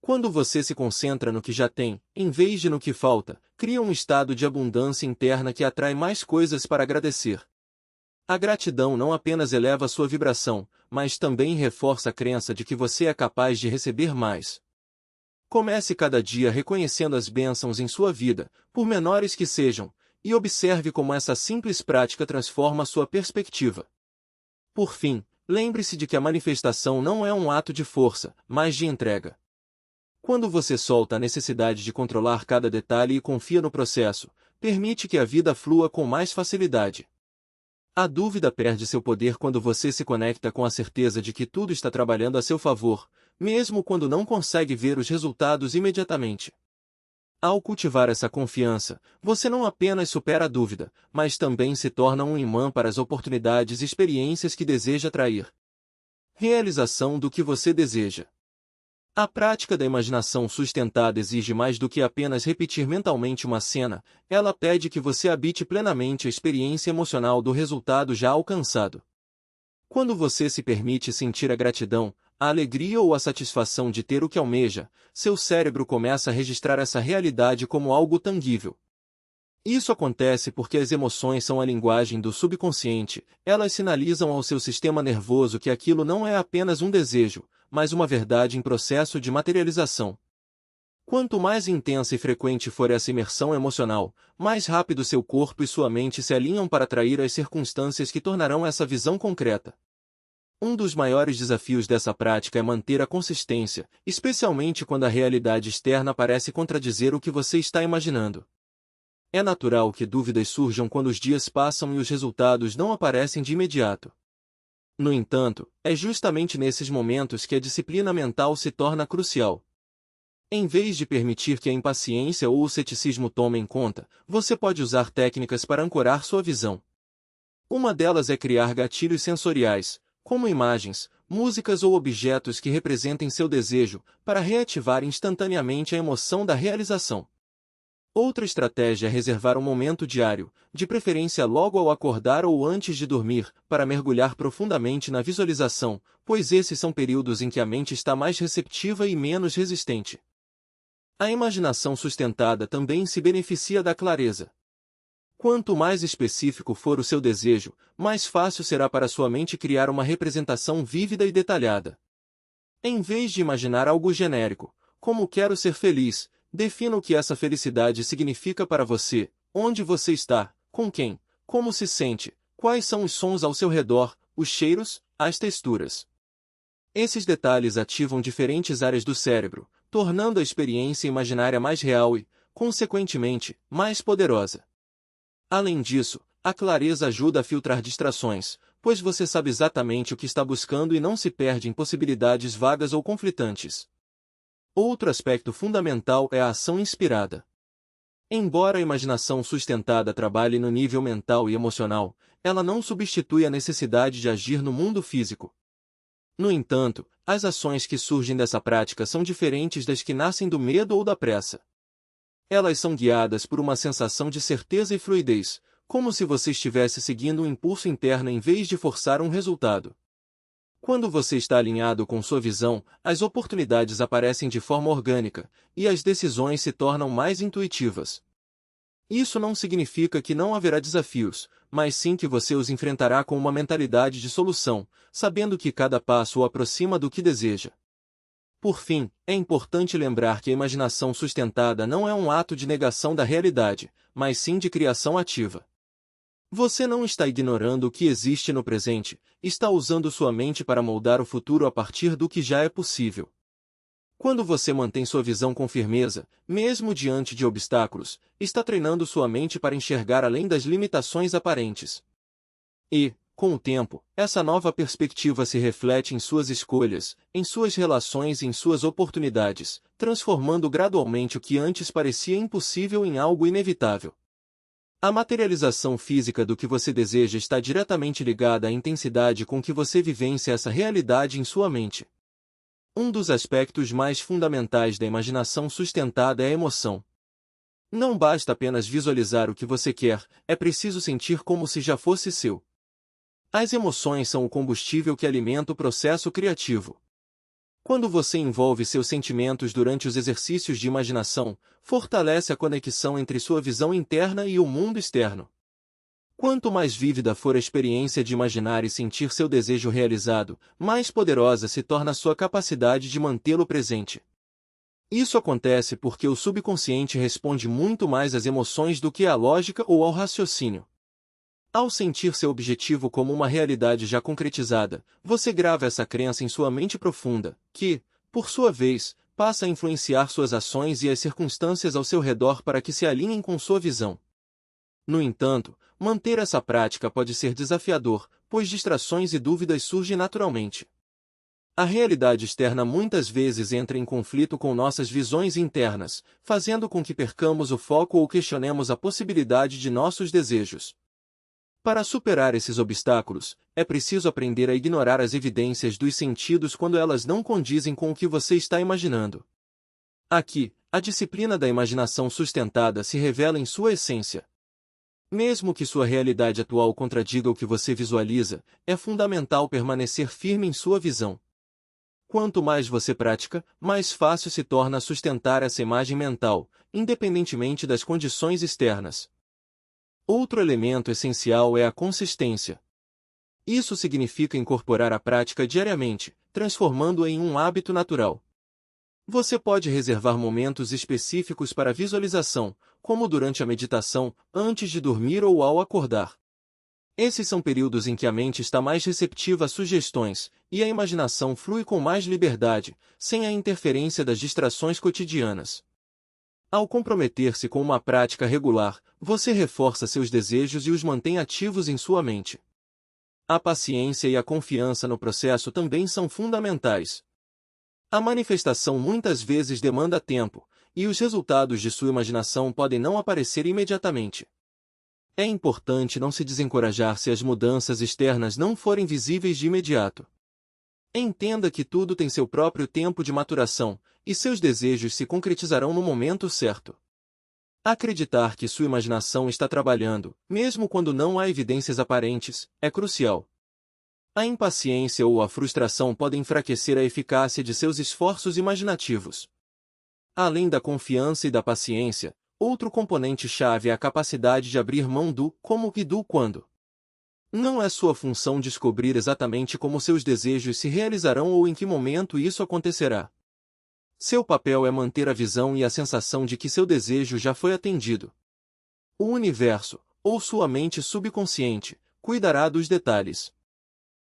Quando você se concentra no que já tem, em vez de no que falta, cria um estado de abundância interna que atrai mais coisas para agradecer. A gratidão não apenas eleva sua vibração, mas também reforça a crença de que você é capaz de receber mais. Comece cada dia reconhecendo as bênçãos em sua vida, por menores que sejam, e observe como essa simples prática transforma sua perspectiva. Por fim, lembre-se de que a manifestação não é um ato de força, mas de entrega. Quando você solta a necessidade de controlar cada detalhe e confia no processo, permite que a vida flua com mais facilidade. A dúvida perde seu poder quando você se conecta com a certeza de que tudo está trabalhando a seu favor, mesmo quando não consegue ver os resultados imediatamente. Ao cultivar essa confiança, você não apenas supera a dúvida, mas também se torna um imã para as oportunidades e experiências que deseja atrair. Realização do que você deseja. A prática da imaginação sustentada exige mais do que apenas repetir mentalmente uma cena, ela pede que você habite plenamente a experiência emocional do resultado já alcançado. Quando você se permite sentir a gratidão, a alegria ou a satisfação de ter o que almeja, seu cérebro começa a registrar essa realidade como algo tangível. Isso acontece porque as emoções são a linguagem do subconsciente, elas sinalizam ao seu sistema nervoso que aquilo não é apenas um desejo, mas uma verdade em processo de materialização. Quanto mais intensa e frequente for essa imersão emocional, mais rápido seu corpo e sua mente se alinham para atrair as circunstâncias que tornarão essa visão concreta. Um dos maiores desafios dessa prática é manter a consistência, especialmente quando a realidade externa parece contradizer o que você está imaginando. É natural que dúvidas surjam quando os dias passam e os resultados não aparecem de imediato. No entanto, é justamente nesses momentos que a disciplina mental se torna crucial. Em vez de permitir que a impaciência ou o ceticismo tomem conta, você pode usar técnicas para ancorar sua visão. Uma delas é criar gatilhos sensoriais, como imagens, músicas ou objetos que representem seu desejo, para reativar instantaneamente a emoção da realização. Outra estratégia é reservar um momento diário, de preferência logo ao acordar ou antes de dormir, para mergulhar profundamente na visualização, pois esses são períodos em que a mente está mais receptiva e menos resistente. A imaginação sustentada também se beneficia da clareza. Quanto mais específico for o seu desejo, mais fácil será para sua mente criar uma representação vívida e detalhada. Em vez de imaginar algo genérico, como quero ser feliz, defina o que essa felicidade significa para você, onde você está, com quem, como se sente, quais são os sons ao seu redor, os cheiros, as texturas. Esses detalhes ativam diferentes áreas do cérebro, tornando a experiência imaginária mais real e, consequentemente, mais poderosa. Além disso, a clareza ajuda a filtrar distrações, pois você sabe exatamente o que está buscando e não se perde em possibilidades vagas ou conflitantes. Outro aspecto fundamental é a ação inspirada. Embora a imaginação sustentada trabalhe no nível mental e emocional, ela não substitui a necessidade de agir no mundo físico. No entanto, as ações que surgem dessa prática são diferentes das que nascem do medo ou da pressa. Elas são guiadas por uma sensação de certeza e fluidez, como se você estivesse seguindo um impulso interno em vez de forçar um resultado. Quando você está alinhado com sua visão, as oportunidades aparecem de forma orgânica, e as decisões se tornam mais intuitivas. Isso não significa que não haverá desafios, mas sim que você os enfrentará com uma mentalidade de solução, sabendo que cada passo o aproxima do que deseja. Por fim, é importante lembrar que a imaginação sustentada não é um ato de negação da realidade, mas sim de criação ativa. Você não está ignorando o que existe no presente, está usando sua mente para moldar o futuro a partir do que já é possível. Quando você mantém sua visão com firmeza, mesmo diante de obstáculos, está treinando sua mente para enxergar além das limitações aparentes. E, com o tempo, essa nova perspectiva se reflete em suas escolhas, em suas relações e em suas oportunidades, transformando gradualmente o que antes parecia impossível em algo inevitável. A materialização física do que você deseja está diretamente ligada à intensidade com que você vivencia essa realidade em sua mente. Um dos aspectos mais fundamentais da imaginação sustentada é a emoção. Não basta apenas visualizar o que você quer, é preciso sentir como se já fosse seu. As emoções são o combustível que alimenta o processo criativo. Quando você envolve seus sentimentos durante os exercícios de imaginação, fortalece a conexão entre sua visão interna e o mundo externo. Quanto mais vívida for a experiência de imaginar e sentir seu desejo realizado, mais poderosa se torna a sua capacidade de mantê-lo presente. Isso acontece porque o subconsciente responde muito mais às emoções do que à lógica ou ao raciocínio. Ao sentir seu objetivo como uma realidade já concretizada, você grava essa crença em sua mente profunda, que, por sua vez, passa a influenciar suas ações e as circunstâncias ao seu redor para que se alinhem com sua visão. No entanto, manter essa prática pode ser desafiador, pois distrações e dúvidas surgem naturalmente. A realidade externa muitas vezes entra em conflito com nossas visões internas, fazendo com que percamos o foco ou questionemos a possibilidade de nossos desejos. Para superar esses obstáculos, é preciso aprender a ignorar as evidências dos sentidos quando elas não condizem com o que você está imaginando. Aqui, a disciplina da imaginação sustentada se revela em sua essência. Mesmo que sua realidade atual contradiga o que você visualiza, é fundamental permanecer firme em sua visão. Quanto mais você pratica, mais fácil se torna sustentar essa imagem mental, independentemente das condições externas. Outro elemento essencial é a consistência. Isso significa incorporar a prática diariamente, transformando-a em um hábito natural. Você pode reservar momentos específicos para visualização, como durante a meditação, antes de dormir ou ao acordar. Esses são períodos em que a mente está mais receptiva a sugestões, e a imaginação flui com mais liberdade, sem a interferência das distrações cotidianas. Ao comprometer-se com uma prática regular, você reforça seus desejos e os mantém ativos em sua mente. A paciência e a confiança no processo também são fundamentais. A manifestação muitas vezes demanda tempo, e os resultados de sua imaginação podem não aparecer imediatamente. É importante não se desencorajar se as mudanças externas não forem visíveis de imediato. Entenda que tudo tem seu próprio tempo de maturação, e seus desejos se concretizarão no momento certo. Acreditar que sua imaginação está trabalhando, mesmo quando não há evidências aparentes, é crucial. A impaciência ou a frustração podem enfraquecer a eficácia de seus esforços imaginativos. Além da confiança e da paciência, outro componente-chave é a capacidade de abrir mão do como e do quando. Não é sua função descobrir exatamente como seus desejos se realizarão ou em que momento isso acontecerá. Seu papel é manter a visão e a sensação de que seu desejo já foi atendido. O universo, ou sua mente subconsciente, cuidará dos detalhes.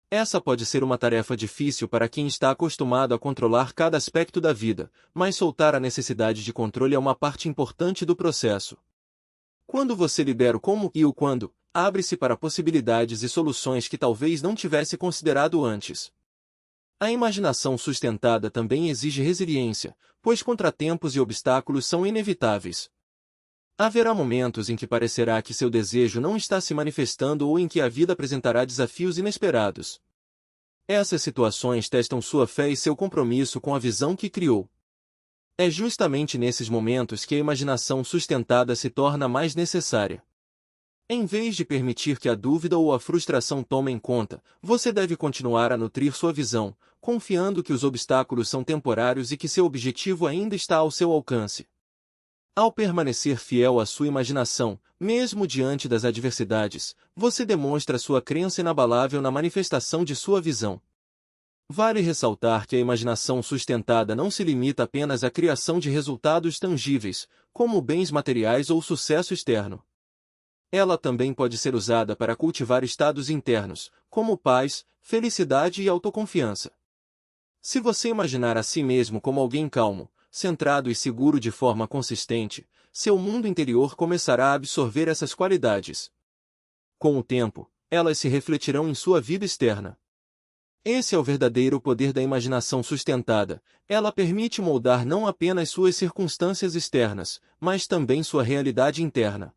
Essa pode ser uma tarefa difícil para quem está acostumado a controlar cada aspecto da vida, mas soltar a necessidade de controle é uma parte importante do processo. Quando você libera o como e o quando, abre-se para possibilidades e soluções que talvez não tivesse considerado antes. A imaginação sustentada também exige resiliência, pois contratempos e obstáculos são inevitáveis. Haverá momentos em que parecerá que seu desejo não está se manifestando ou em que a vida apresentará desafios inesperados. Essas situações testam sua fé e seu compromisso com a visão que criou. É justamente nesses momentos que a imaginação sustentada se torna mais necessária. Em vez de permitir que a dúvida ou a frustração tomem conta, você deve continuar a nutrir sua visão, confiando que os obstáculos são temporários e que seu objetivo ainda está ao seu alcance. Ao permanecer fiel à sua imaginação, mesmo diante das adversidades, você demonstra sua crença inabalável na manifestação de sua visão. Vale ressaltar que a imaginação sustentada não se limita apenas à criação de resultados tangíveis, como bens materiais ou sucesso externo. Ela também pode ser usada para cultivar estados internos, como paz, felicidade e autoconfiança. Se você imaginar a si mesmo como alguém calmo, centrado e seguro de forma consistente, seu mundo interior começará a absorver essas qualidades. Com o tempo, elas se refletirão em sua vida externa. Esse é o verdadeiro poder da imaginação sustentada. Ela permite moldar não apenas suas circunstâncias externas, mas também sua realidade interna.